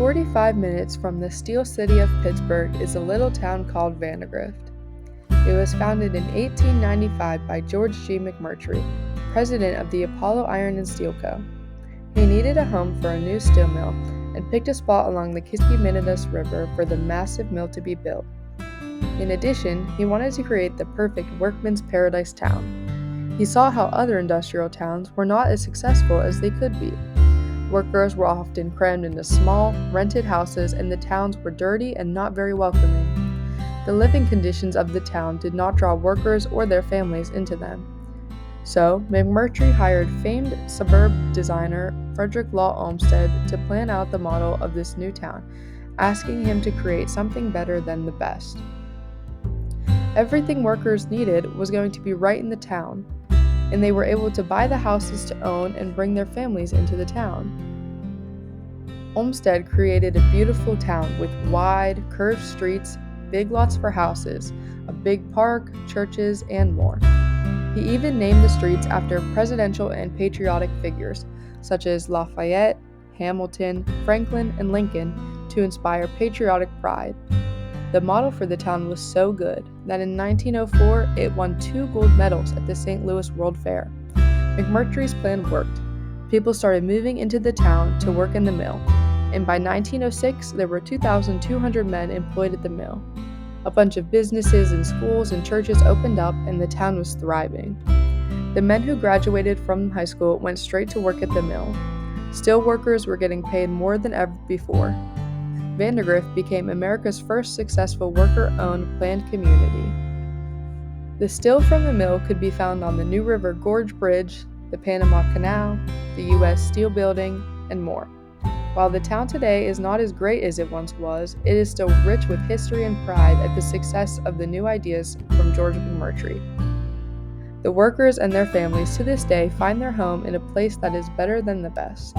45 minutes from the steel city of Pittsburgh is a little town called Vandergrift. It was founded in 1895 by George G. McMurtry, president of the Apollo Iron and Steel Co. He needed a home for a new steel mill and picked a spot along the Kiskiminetas River for the massive mill to be built. In addition, he wanted to create the perfect workman's paradise town. He saw how other industrial towns were not as successful as they could be. Workers were often crammed into small, rented houses, and the towns were dirty and not very welcoming. The living conditions of the town did not draw workers or their families into them. So, McMurtry hired famed suburb designer Frederick Law Olmsted to plan out the model of this new town, asking him to create something better than the best. Everything workers needed was going to be right in the town, and they were able to buy the houses to own and bring their families into the town. Olmsted created a beautiful town with wide, curved streets, big lots for houses, a big park, churches, and more. He even named the streets after presidential and patriotic figures, such as Lafayette, Hamilton, Franklin, and Lincoln, to inspire patriotic pride. The model for the town was so good that in 1904 it won 2 gold medals at the St. Louis World Fair. McMurtry's plan worked. People started moving into the town to work in the mill, and by 1906 there were 2,200 men employed at the mill. A bunch of businesses and schools and churches opened up, and the town was thriving. The men who graduated from high school went straight to work at the mill. Steel workers were getting paid more than ever before. Vandergrift became America's first successful worker-owned planned community. The steel from the mill could be found on the New River Gorge Bridge, the Panama Canal, the U.S. Steel Building, and more. While the town today is not as great as it once was, it is still rich with history and pride at the success of the new ideas from George McMurtry. The workers and their families to this day find their home in a place that is better than the best.